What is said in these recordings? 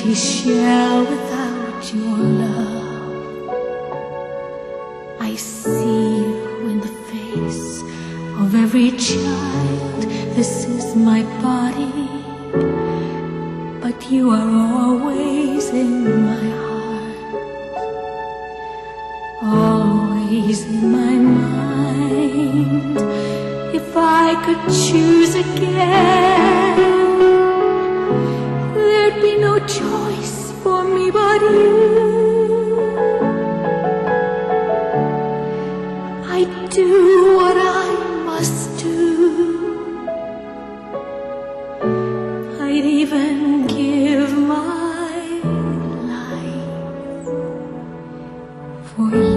empty shell without your love. I see you in the face of every child. This is my body, but you are always in my heart, always in my mind. If I could choose again, there'd be no choice for me but you. I'd do what I must do. I'd even give my life for you.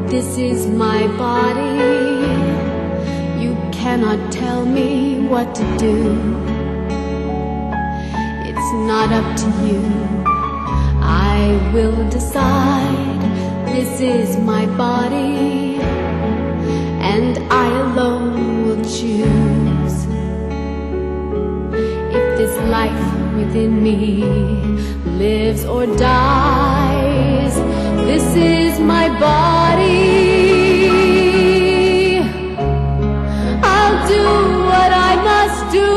This is my body. You cannot tell me what to do. It's not up to you. I will decide. This is my body, and I alone will choose. If this life within me lives or dies, this is my body. I'll do what I must do.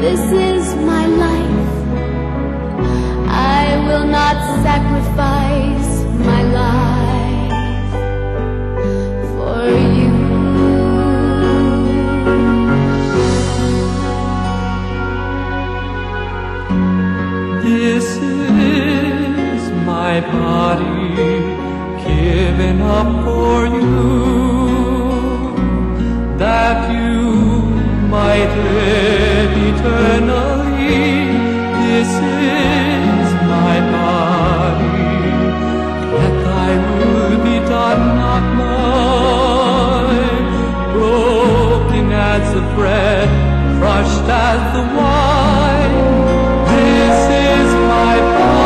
This is my life. I will not sacrifice my life for you. This is my body given up for you, that you might live eternally. This is my body, yet thy will be done, not mine. Broken as the bread, crushed as the wine. This is my body.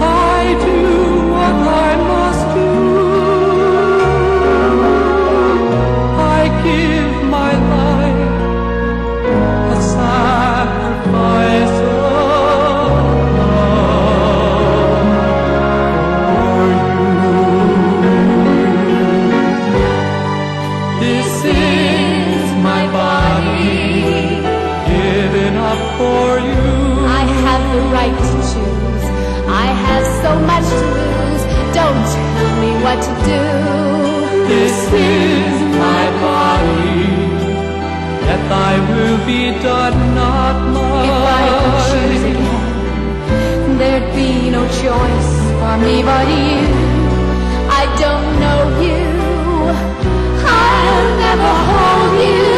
I do what I must do. I give my life a sacrifice of love for you. This is my body given up for you. I have the right to choose. I have so much to lose. Don't tell me what to do. This is my body, that thy will be done, not mine. If I could choose again, there'd be no choice for me but you. I don't know you. I'll never hold you.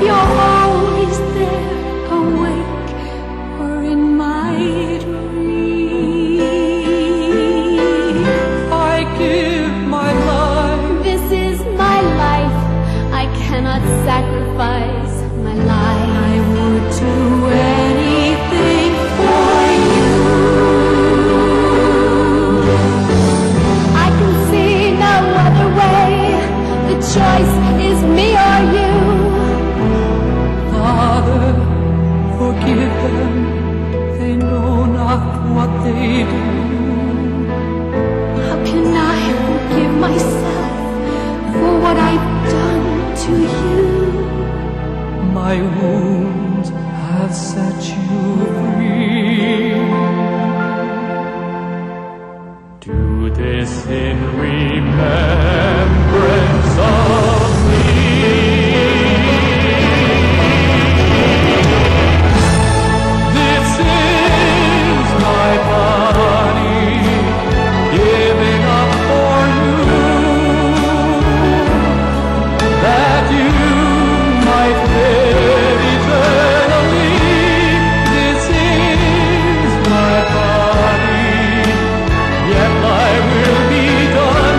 You're always there, awake or in my dream. I give my life. This is my life. I cannot sacrifice my life. I would do anything for you. I can see no other way. The choice is me or you. Father, forgive them. They know not what they do. How can I forgive myself for what I've done to you? My wounds have set you free. Do this in remembrance of me. This is my body given up for you, that you might live eternally. This is my body, yet thy will be done.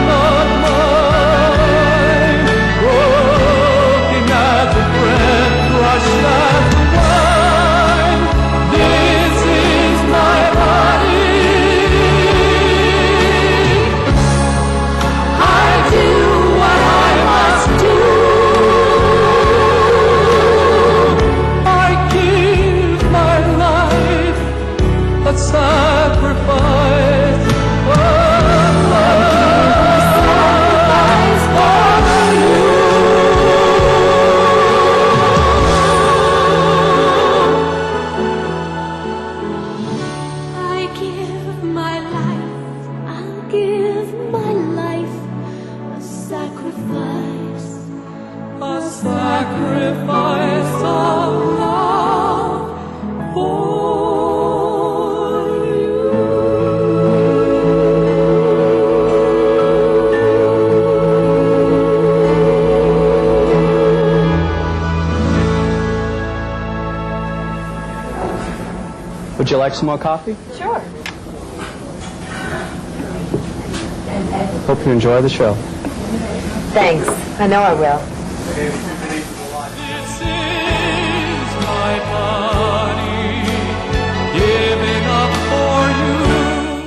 sacrifice of love for you. Would you like some more coffee? Sure. Hope you enjoy the show. Thanks. I know I will. This is my body given up for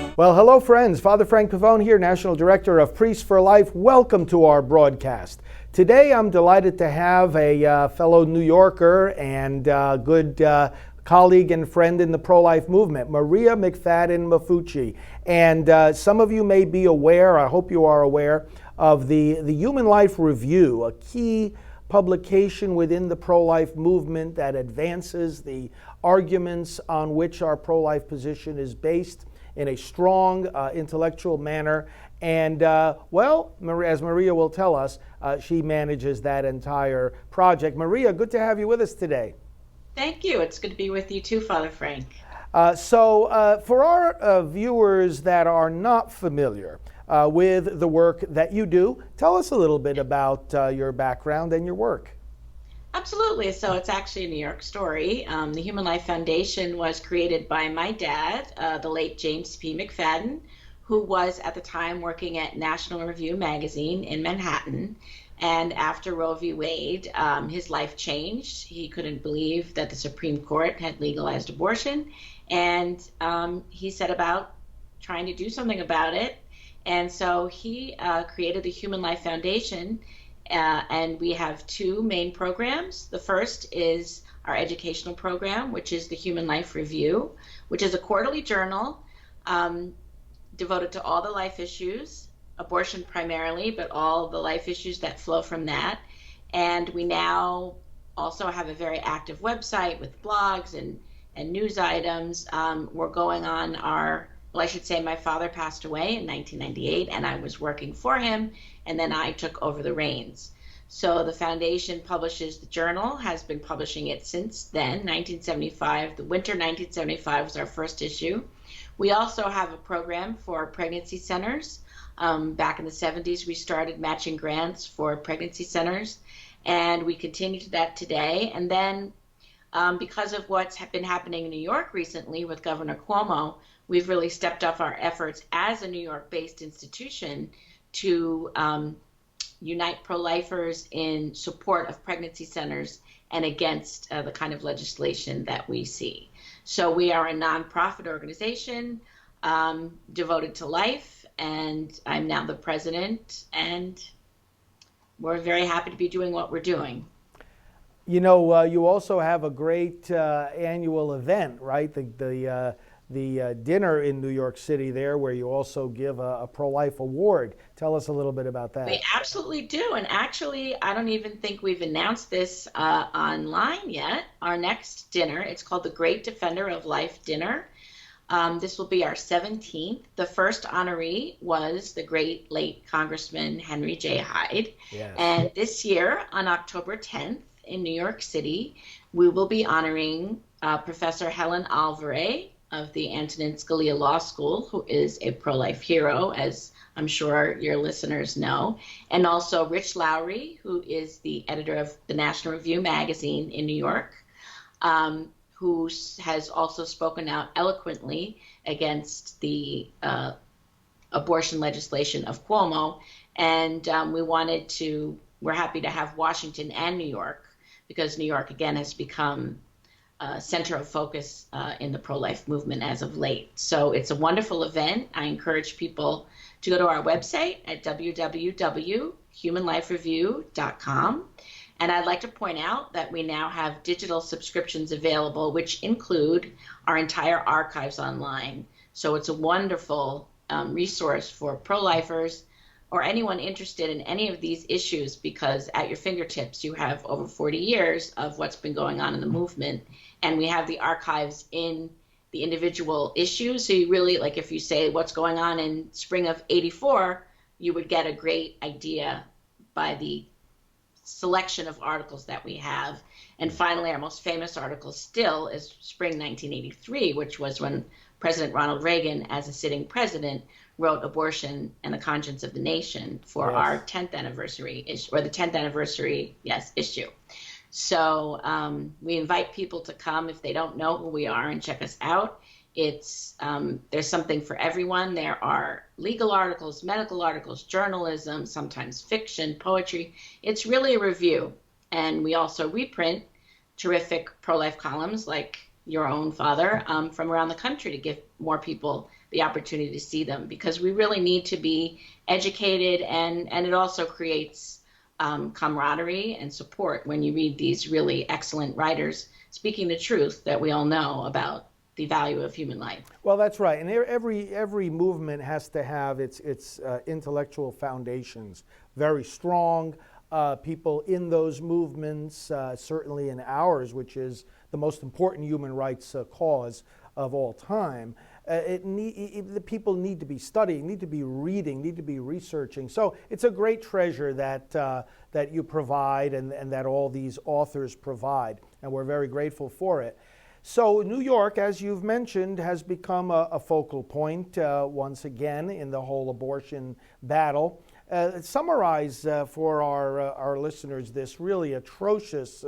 you. Well, hello, friends. Father Frank Pavone here, National Director of Priests for Life. Welcome to our broadcast. Today, I'm delighted to have a fellow New Yorker and good colleague and friend in the pro-life movement, Maria McFadden Maffucci. And some of you may be aware, I hope you are aware, of the Human Life Review, a key publication within the pro-life movement that advances the arguments on which our pro-life position is based in a strong intellectual manner. And well, as Maria will tell us, she manages that entire project. Maria, good to have you with us today. Thank you. It's good to be with you too, Father Frank. So for our viewers that are not familiar with the work that you do, tell us a little bit about your background and your work. Absolutely. So it's actually a New York story. The Human Life Foundation was created by my dad, the late James P. McFadden, who was at the time working at National Review magazine in Manhattan. And after Roe v. Wade, his life changed. He couldn't believe that the Supreme Court had legalized abortion. And he set about trying to do something about it. And so he created the Human Life Foundation. And we have two main programs. The first is our educational program, which is the Human Life Review, which is a quarterly journal devoted to all the life issues, abortion primarily, but all the life issues that flow from that. And we now also have a very active website with blogs and news items. We're going on well, I should say my father passed away in 1998 and I was working for him, and then I took over the reins. So the foundation publishes the journal, has been publishing it since then, 1975. The winter 1975 was our first issue. We also have a program for pregnancy centers. Back in the 70s, we started matching grants for pregnancy centers, and we continue to that today. And then because of what's been happening in New York recently with Governor Cuomo, we've really stepped up our efforts as a New York-based institution to unite pro-lifers in support of pregnancy centers and against the kind of legislation that we see. So we are a nonprofit organization devoted to life, and I'm now the president, and we're very happy to be doing what we're doing. You know, you also have a great annual event, right? The dinner in New York City there, where you also give a pro-life award. Tell us a little bit about that. We absolutely do, and actually, I don't even think we've announced this online yet. Our next dinner, it's called the Great Defender of Life Dinner. This will be our 17th. The first honoree was the great late Congressman Henry J. Hyde. Yes. And this year, on October 10th in New York City, we will be honoring Professor Helen Alvarez of the Antonin Scalia Law School, who is a pro-life hero, as I'm sure your listeners know, and also Rich Lowry, who is the editor of the National Review magazine in New York, who has also spoken out eloquently against the abortion legislation of Cuomo. And we're happy to have Washington and New York, because New York, again, has become a center of focus in the pro-life movement as of late. So it's a wonderful event. I encourage people to go to our website at www.humanlifereview.com. And I'd like to point out that we now have digital subscriptions available, which include our entire archives online. So it's a wonderful resource for pro-lifers or anyone interested in any of these issues, because at your fingertips you have over 40 years of what's been going on in the movement. And we have the archives in the individual issues. So you really, like if you say what's going on in spring of '84, you would get a great idea by the selection of articles that we have. And finally, our most famous article still is spring 1983, which was when President Ronald Reagan, as a sitting president, wrote Abortion and the Conscience of the Nation for our 10th anniversary issue, or the 10th anniversary, issue. So we invite people to come if they don't know who we are and check us out. It's there's something for everyone. There are legal articles, medical articles, journalism, sometimes fiction, poetry. It's really a review. And we also reprint terrific pro-life columns like your own father from around the country to give more people the opportunity to see them, because we really need to be educated, and it also creates camaraderie and support when you read these really excellent writers speaking the truth that we all know about the value of human life. Well, that's right, and every movement has to have its intellectual foundations very strong. People in those movements, certainly in ours, which is the most important human rights cause of all time, the people need to be studying, need to be reading, need to be researching. So it's a great treasure that you provide and that all these authors provide, and we're very grateful for it. So New York, as you've mentioned, has become a focal point once again in the whole abortion battle. Summarize for our listeners this really atrocious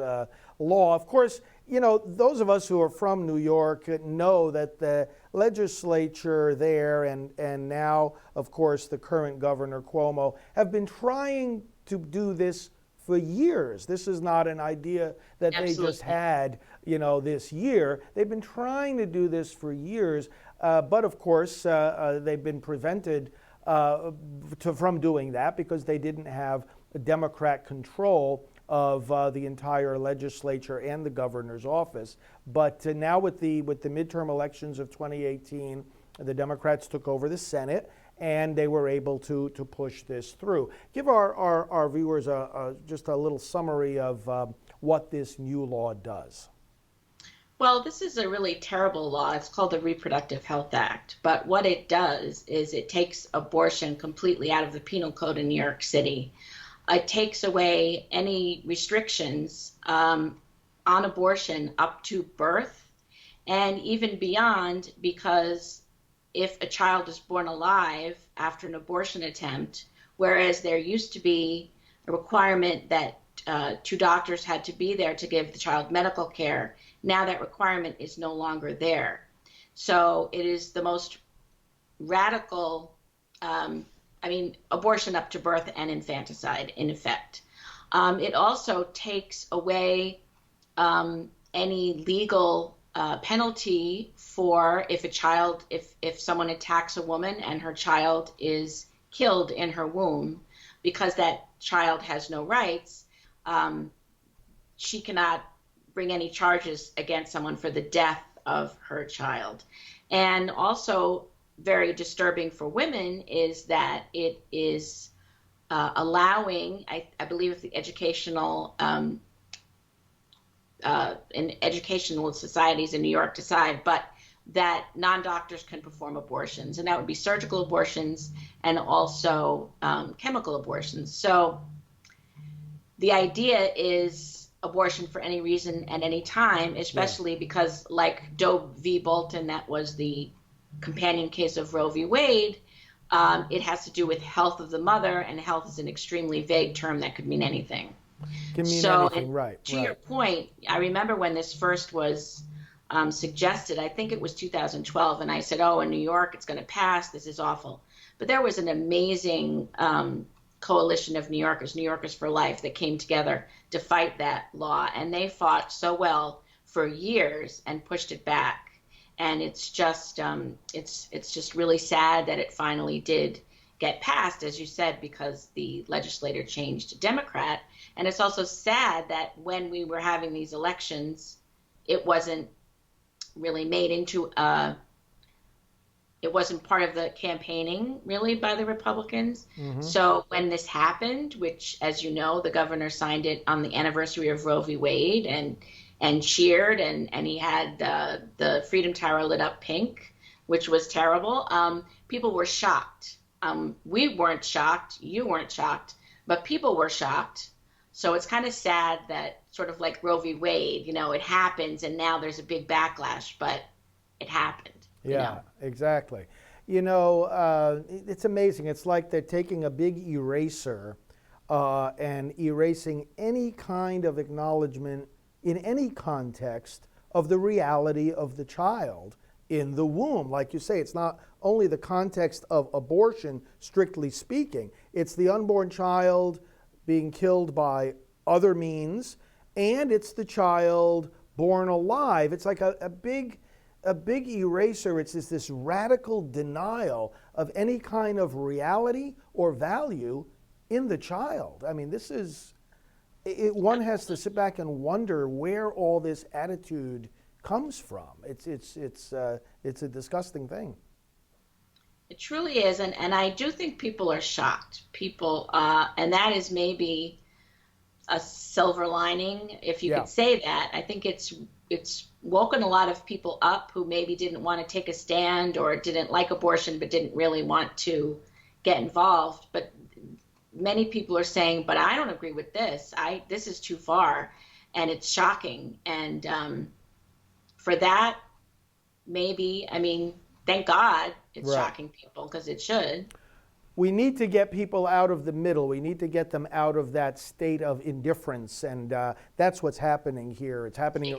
law. Of course, you know, those of us who are from New York know that the legislature there and now, of course, the current Governor Cuomo have been trying to do this for years. This is not an idea that they just had, you know, this year. They've been trying to do this for years, but of course, they've been prevented from doing that because they didn't have Democrat control of the entire legislature and the governor's office. But now with the midterm elections of 2018, the Democrats took over the Senate, and they were able to push this through. Give our viewers just a little summary of what this new law does. Well, this is a really terrible law. It's called the Reproductive Health Act. But what it does is it takes abortion completely out of the penal code in New York City. It takes away any restrictions on abortion up to birth and even beyond, because if a child is born alive after an abortion attempt, whereas there used to be a requirement that two doctors had to be there to give the child medical care, now that requirement is no longer there. So it is the most radical, abortion up to birth and infanticide, in effect. It also takes away any legal penalty for if someone attacks a woman and her child is killed in her womb, because that child has no rights. She cannot bring any charges against someone for the death of her child. And also very disturbing for women is that it is allowing, I believe if the educational societies in New York decide, but that non-doctors can perform abortions, and that would be surgical abortions and also chemical abortions. So the idea is abortion for any reason at any time, especially because, like Doe v. Bolton, that was the companion case of Roe v. Wade, it has to do with health of the mother, and health is an extremely vague term that could mean anything. Can mean anything, right. To your point, I remember when this first was suggested, I think it was 2012, and I said, in New York, it's going to pass, this is awful. But there was an amazing coalition of New Yorkers for Life, that came together to fight that law, and they fought so well for years and pushed it back. And it's just really sad that it finally did get passed, as you said, because the legislator changed to Democrat. And it's also sad that when we were having these elections, it wasn't really made into it wasn't part of the campaigning really by the Republicans. Mm-hmm. So when this happened, which, as you know, the governor signed it on the anniversary of Roe v. Wade and cheered, and he had the Freedom Tower lit up pink, which was terrible. People were shocked. We weren't shocked. You weren't shocked. But people were shocked So it's kind of sad that sort of like Roe v. Wade, it happens and now there's a big backlash, but it happened. Yeah, exactly. It's amazing. It's like they're taking a big eraser and erasing any kind of acknowledgement in any context of the reality of the child in the womb. Like you say, it's not only the context of abortion, strictly speaking, it's the unborn child being killed by other means, and it's the child born alive. It's like a big eraser. It's this radical denial of any kind of reality or value in the child. I mean, this is, one has to sit back and wonder where all this attitude comes from. It's a disgusting thing. It truly is, and I do think people are shocked. People, and that is maybe a silver lining, if you could say that. I think it's woken a lot of people up who maybe didn't want to take a stand or didn't like abortion but didn't really want to get involved. But many people are saying, but I don't agree with this. This is too far, and it's shocking. And for that, maybe, I mean, thank God it's shocking people, because it should. We need to get people out of the middle. We need to get them out of that state of indifference, and that's what's happening here. It's happening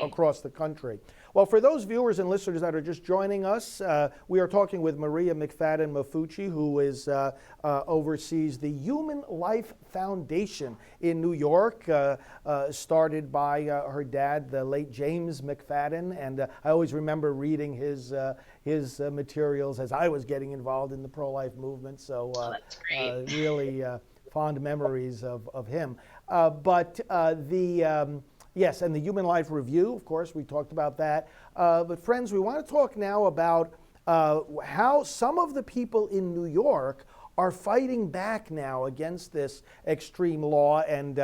across the country. Well, for those viewers and listeners that are just joining us, we are talking with Maria McFadden Maffucci, who oversees the Human Life Foundation in New York, started by her dad, the late James McFadden, and I always remember reading his materials as I was getting involved in the pro-life movement. So that's great. Really fond memories of him. Yes, and the Human Life Review, of course, we talked about that. But friends, we want to talk now about how some of the people in New York are fighting back now against this extreme law. And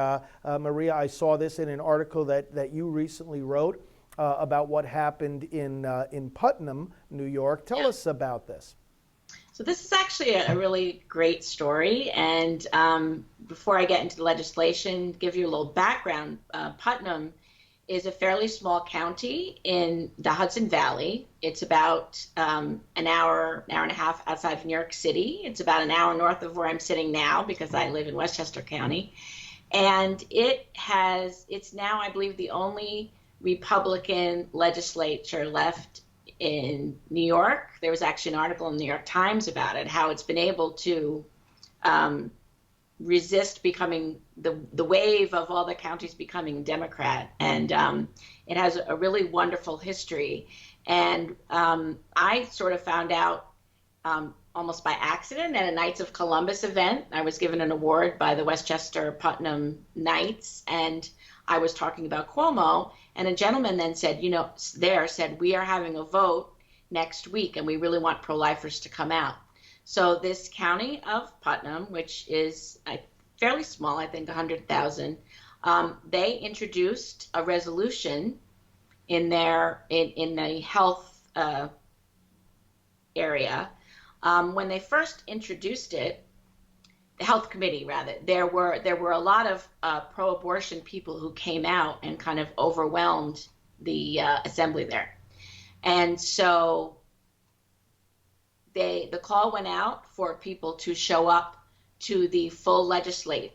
Maria, I saw this in an article that you recently wrote about what happened in Putnam, New York. Tell us about this. So this is actually a really great story, and before I get into the legislation, give you a little background. Putnam is a fairly small county in the Hudson Valley. It's about an hour and a half outside of New York City. It's about an hour north of where I'm sitting now, because I live in Westchester County. And it's now, I believe, the only Republican legislature left in New York. There was actually an article in the New York Times about it, how it's been able to resist becoming the wave of all the counties becoming Democrat. And it has a really wonderful history. And I sort of found out almost by accident at a Knights of Columbus event. I was given an award by the Westchester Putnam Knights, and I was talking about Cuomo, and a gentleman then said, we are having a vote next week, and we really want pro-lifers to come out. So this county of Putnam, which is fairly small, I think 100,000, they introduced a resolution in the health area. When they first introduced it, the health committee rather, there were a lot of pro-abortion people who came out and kind of overwhelmed the assembly there. And so the call went out for people to show up to the full legislative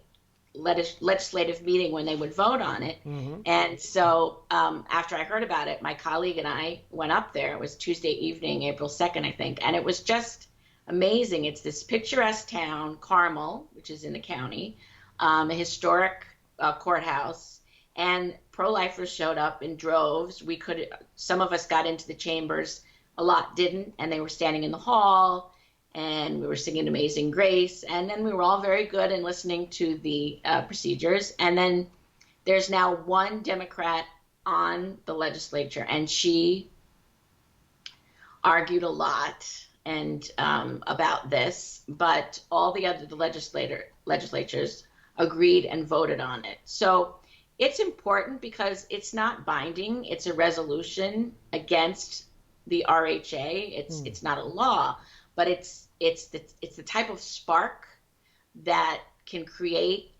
meeting when they would vote on it. Mm-hmm. And so after I heard about it, my colleague and I went up there. It was Tuesday evening, April 2nd, I think, and it was just amazing. It's this picturesque town, Carmel, which is in the county, a historic courthouse, and pro-lifers showed up in droves. Some of us got into the chambers, a lot didn't, and they were standing in the hall, and we were singing Amazing Grace, and then we were all very good in listening to the procedures. And then there's now one Democrat on the legislature, and she argued a lot and about this, but all the other legislatures agreed and voted on it. So it's important because it's not binding. It's a resolution against the RHA. It's not a law, but it's the type of spark that can create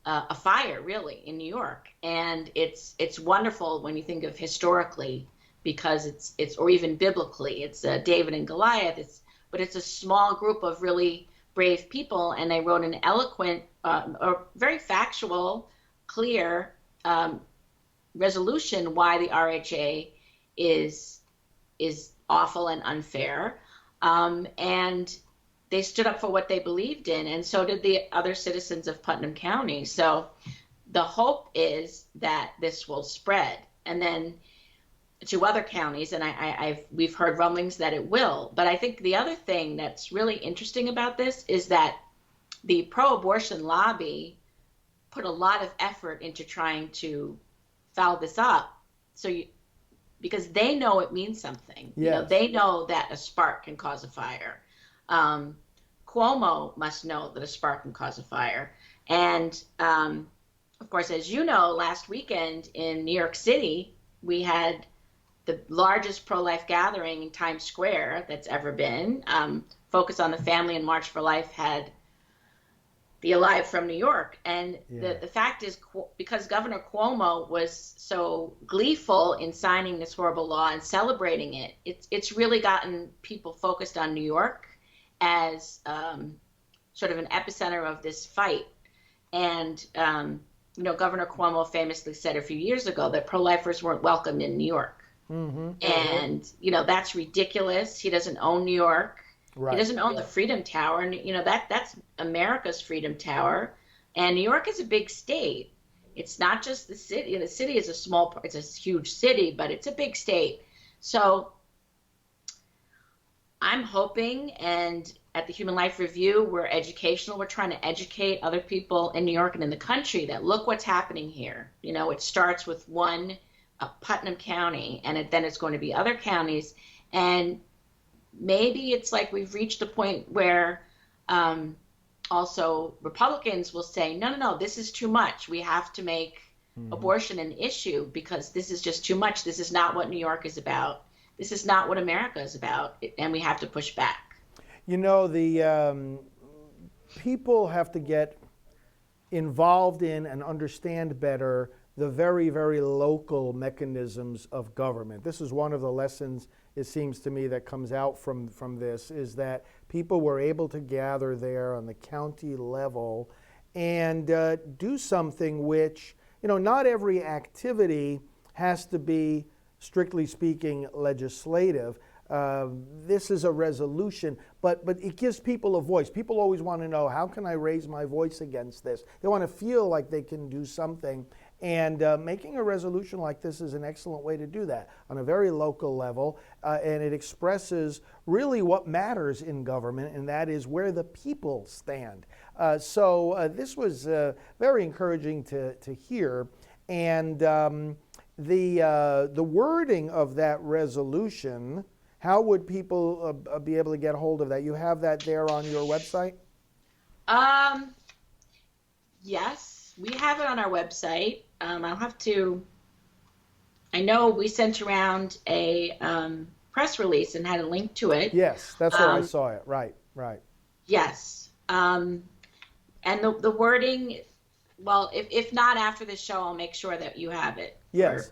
a fire, really, in New York. And it's wonderful when you think of historically, because it's or even biblically, it's David and Goliath. But it's a small group of really brave people, and they wrote an eloquent, or very factual, clear resolution why the RHA is awful and unfair, and they stood up for what they believed in, and so did the other citizens of Putnam County. So the hope is that this will spread, and then to other counties, and we've heard rumblings that it will. But I think the other thing that's really interesting about this is that the pro-abortion lobby put a lot of effort into trying to foul this up, because they know it means something. Yes. They know that a spark can cause a fire. Cuomo must know that a spark can cause a fire. And of course, as you know, last weekend in New York City, we had the largest pro-life gathering in Times Square that's ever been. Focus on the Family and March for Life had the Alive from New York. And the fact is, because Governor Cuomo was so gleeful in signing this horrible law and celebrating it, it's really gotten people focused on New York as sort of an epicenter of this fight. And, Governor Cuomo famously said a few years ago that pro-lifers weren't welcomed in New York. Mm-hmm. And, that's ridiculous. He doesn't own New York. Right. He doesn't own the Freedom Tower. And, that's America's Freedom Tower. And New York is a big state. It's not just the city. The city is it's a huge city, but it's a big state. So I'm hoping, and at the Human Life Review, we're educational. We're trying to educate other people in New York and in the country that look what's happening here. It starts with Putnam County, and then it's going to be other counties. And maybe it's like we've reached a point where also Republicans will say, no, this is too much. We have to make abortion an issue because this is just too much. This is not what New York is about. This is not what America is about, and we have to push back. The people have to get involved in and understand better the very, very local mechanisms of government. This is one of the lessons, it seems to me, that comes out from this, is that people were able to gather there on the county level and do something which, not every activity has to be, strictly speaking, legislative. This is a resolution, but it gives people a voice. People always want to know, how can I raise my voice against this? They want to feel like they can do something. And making a resolution like this is an excellent way to do that on a very local level. And it expresses really what matters in government, and that is where the people stand. So this was very encouraging to hear. And the wording of that resolution, how would people be able to get hold of that? You have that there on your website? Yes, we have it on our website. I'll have to, I know we sent around a press release and had a link to it. Yes, that's where I saw it. Right. Yes. And the wording, well, if not after the show, I'll make sure that you have it. Yes.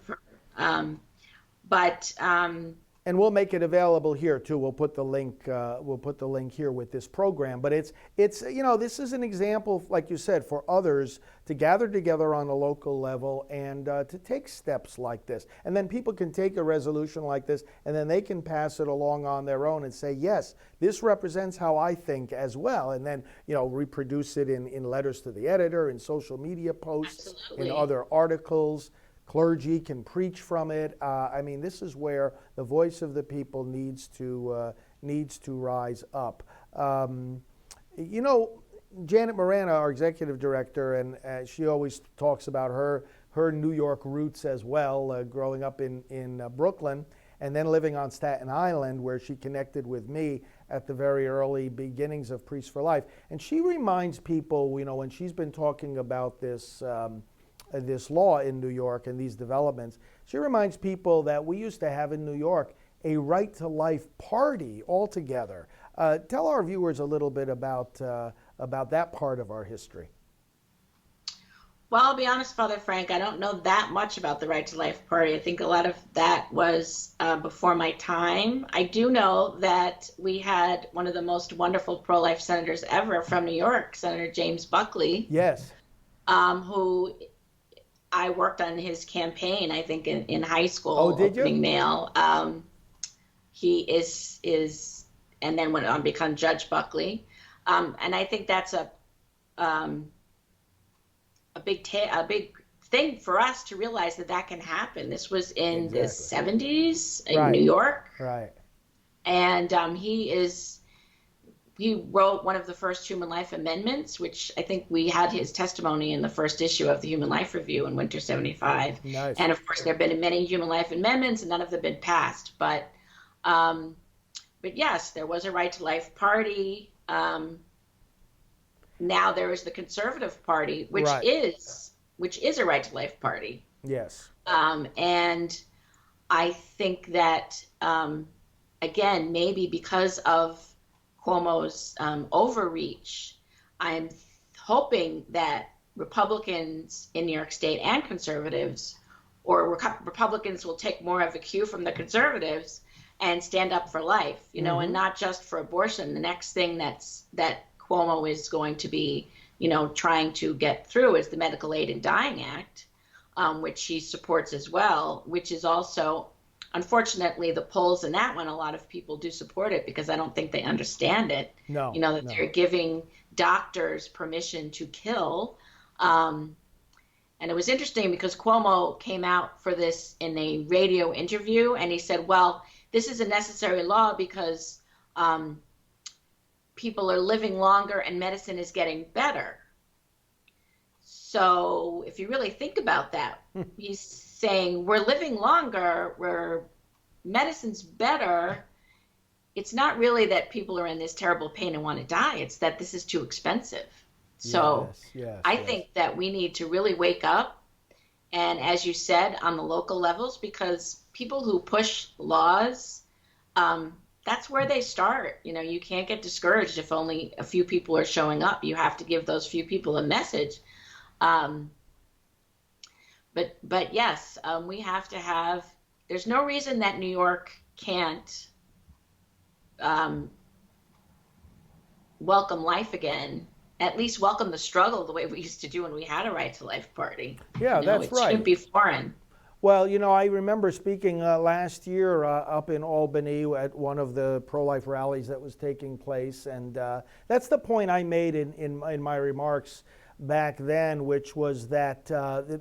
And we'll make it available here too. We'll put the link. We'll put the link here with this program. But it's this is an example, like you said, for others to gather together on a local level and to take steps like this. And then people can take a resolution like this, and then they can pass it along on their own and say, yes, this represents how I think as well. And then reproduce it in letters to the editor, in social media posts, Absolutely. in other articles. Clergy can preach from it. This is where the voice of the people needs to rise up. Janet Morana, our executive director, and she always talks about her New York roots as well, growing up in Brooklyn and then living on Staten Island, where she connected with me at the very early beginnings of Priests for Life. And she reminds people, when she's been talking about this law in New York and these developments, she reminds people that we used to have in New York a Right to Life party altogether. Tell our viewers a little bit about that part of our history. Well, I'll be honest, Father Frank, I don't know that much about the Right to Life Party. I think a lot of that was before my time. I do know that we had one of the most wonderful pro-life senators ever from New York, Senator James Buckley, Yes. who I worked on his campaign, I think, in high school, Oh, did you? opening mail. He and then went on to become Judge Buckley. And I think that's a big thing for us to realize that that can happen. This was in the 70s in Right. New York, Right. and he wrote one of the first human life amendments, which I think we had his testimony in the first issue of the Human Life Review in winter '75. Nice. And of course, there have been many human life amendments, and none of them have been passed. But yes, there was a Right to Life Party. Now there is the Conservative Party, which Right. is a Right to Life Party. Yes. And I think that, again, maybe because of Cuomo's overreach, I'm hoping that Republicans in New York State and conservatives, or Republicans will take more of a cue from the conservatives and stand up for life, and not just for abortion. The next thing that Cuomo is going to be, trying to get through is the Medical Aid in Dying Act, which he supports as well, which is also, unfortunately, the polls in that one, a lot of people do support it because I don't think they understand it. No. That they're giving doctors permission to kill. And it was interesting because Cuomo came out for this in a radio interview, and he said, well, this is a necessary law because people are living longer and medicine is getting better. So if you really think about that, he's saying we're living longer, where medicine's better. It's not really that people are in this terrible pain and want to die. It's that this is too expensive. So I think that we need to really wake up. And as you said, on the local levels, because people who push laws, that's where they start. You can't get discouraged if only a few people are showing up. You have to give those few people a message. But yes, we have to have, there's no reason that New York can't welcome life again, at least welcome the struggle the way we used to do when we had a Right to Life Party. Yeah, that's it right. It shouldn't be foreign. Well, I remember speaking last year up in Albany at one of the pro-life rallies that was taking place, and that's the point I made in my remarks back then, which was that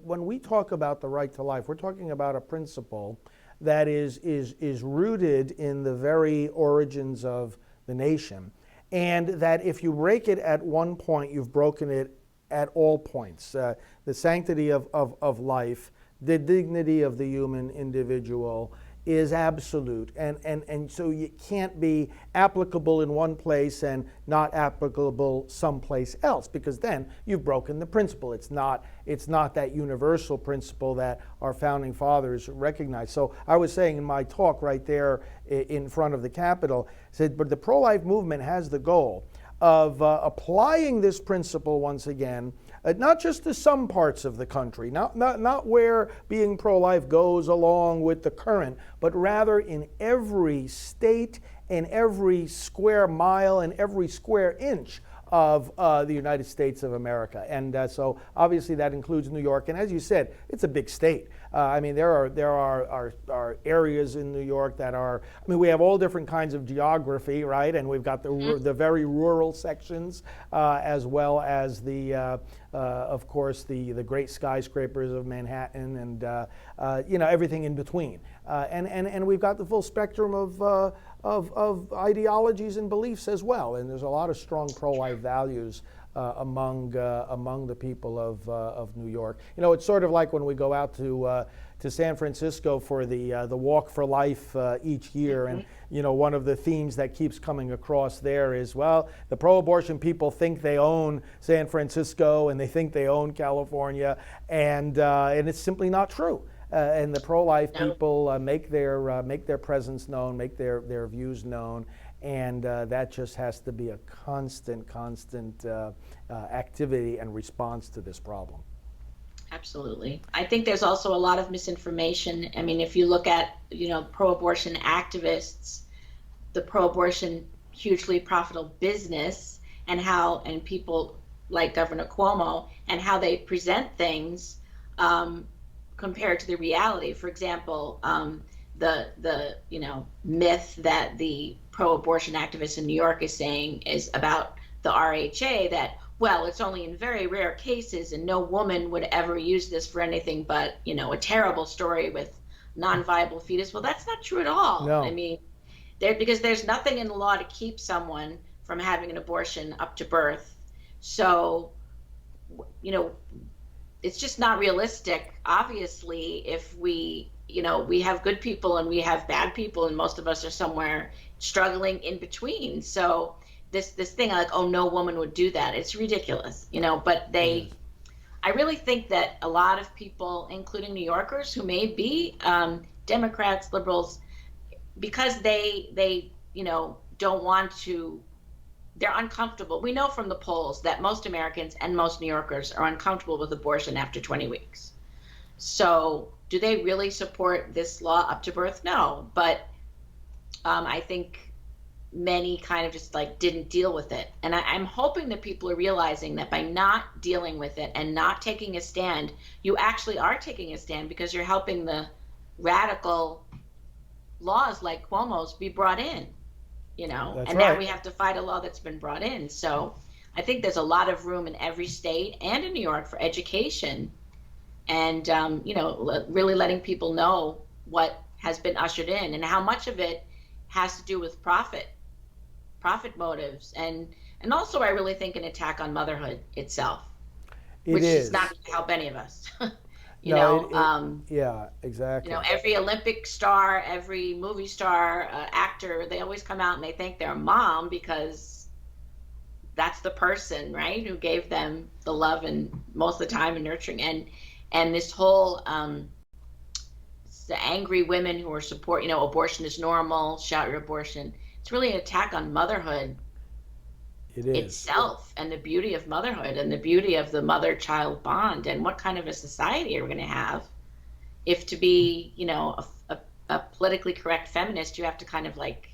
when we talk about the right to life, we're talking about a principle that is rooted in the very origins of the nation, and that if you break it at one point, you've broken it at all points. The sanctity of life, the dignity of the human individual is absolute, and so it can't be applicable in one place and not applicable someplace else, because then you've broken the principle. It's not that universal principle that our founding fathers recognized. So I was saying in my talk right there in front of the Capitol, said, but the pro-life movement has the goal of applying this principle once again, not just to some parts of the country, not where being pro-life goes along with the current, but rather in every state, in every square mile, and every square inch of the United States of America. And so obviously that includes New York. And as you said, it's a big state. There are areas in New York that are, we have all different kinds of geography, right? And we've got the very rural sections, as well as of course, the great skyscrapers of Manhattan, and everything in between. And we've got the full spectrum of ideologies and beliefs as well. And there's a lot of strong pro-life values among the people of New York. It's sort of like when we go out to San Francisco for the Walk for Life each year, and one of the themes that keeps coming across there is, well, the pro-abortion people think they own San Francisco and they think they own California, and it's simply not true. And the pro-life people make their presence known, make their views known, and that just has to be a constant activity and response to this problem. Absolutely. I think there's also a lot of misinformation. I mean, if you look at, pro-abortion activists, the pro-abortion hugely profitable business, and people like Governor Cuomo and how they present things compared to the reality. For example, the myth that the pro-abortion activist in New York is saying is about the RHA, that, well, it's only in very rare cases and no woman would ever use this for anything but, a terrible story with non-viable fetus. Well, that's not true at all. No. I mean, because there's nothing in the law to keep someone from having an abortion up to birth. So, it's just not realistic, obviously, if we have good people and we have bad people, and most of us are somewhere struggling in between. So this thing like, oh, no woman would do that, it's ridiculous, but I really think that a lot of people, including New Yorkers who may be Democrats, liberals, because they don't want to, they're uncomfortable. We know from the polls that most Americans and most New Yorkers are uncomfortable with abortion after 20 weeks. So do they really support this law up to birth? No, but I think many kind of just like didn't deal with it. And I'm hoping that people are realizing that by not dealing with it and not taking a stand, you actually are taking a stand, because you're helping the radical laws like Cuomo's be brought in, That's and right. now we have to fight a law that's been brought in. So I think there's a lot of room in every state and in New York for education and, really letting people know what has been ushered in and how much of it has to do with profit motives. And also I really think an attack on motherhood itself, which is not going to help any of us. Yeah, exactly. Every Olympic star, every movie star, actor, they always come out and they thank their mom because that's the person, right, who gave them the love and most of the time and nurturing. And this whole the angry women who are abortion is normal, shout your abortion. It's really an attack on motherhood itself, and the beauty of motherhood and the beauty of the mother-child bond, and what kind of a society are we going to have if, to be a politically correct feminist, you have to kind of like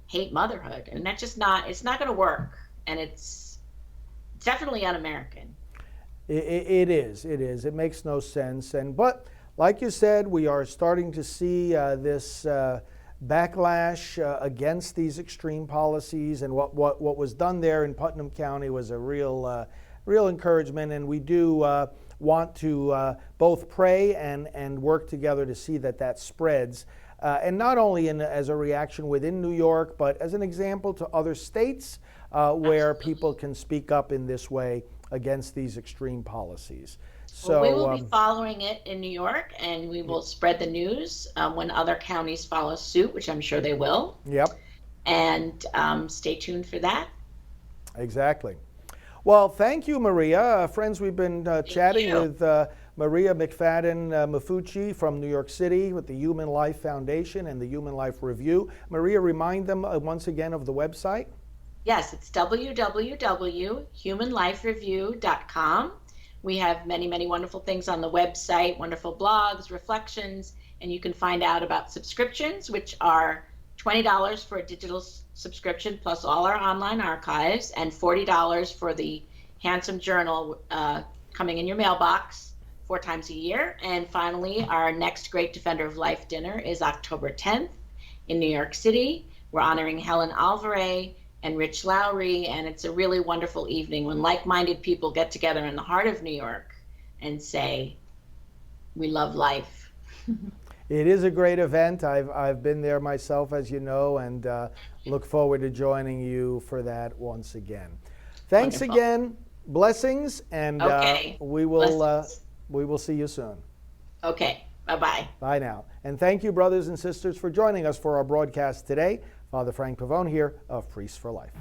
hate motherhood, and that's just not, it's not going to work, and it's definitely un-American. It is. It makes no sense. But like you said, we are starting to see this backlash against these extreme policies, and what was done there in Putnam County was a real encouragement, and we do want to both pray and work together to see that spreads, and not only as a reaction within New York, but as an example to other states where people can speak up in this way against these extreme policies. So we will be following it in New York, and we will spread the news when other counties follow suit, which I'm sure they will. Yep. And stay tuned for that. Exactly. Well, thank you, Maria. Friends, we've been chatting with Maria McFadden Maffucci from New York City with the Human Life Foundation and the Human Life Review. Maria, remind them once again of the website. Yes, it's www.humanlifereview.com. We have many, many wonderful things on the website, wonderful blogs, reflections, and you can find out about subscriptions, which are $20 for a digital subscription plus all our online archives, and $40 for the Handsome Journal coming in your mailbox 4 times a year. And finally, our next Great Defender of Life dinner is October 10th in New York City. We're honoring Helen Alvarez and Rich Lowry, and it's a really wonderful evening when like-minded people get together in the heart of New York and say, we love life. It is a great event. I've been there myself, as you know, and look forward to joining you for that once again. Thanks Wonderful. again. Blessings, and Okay. we will see you soon. Okay, bye-bye. Bye now. And thank you, brothers and sisters, for joining us for our broadcast today. Father Frank Pavone here of Priests for Life.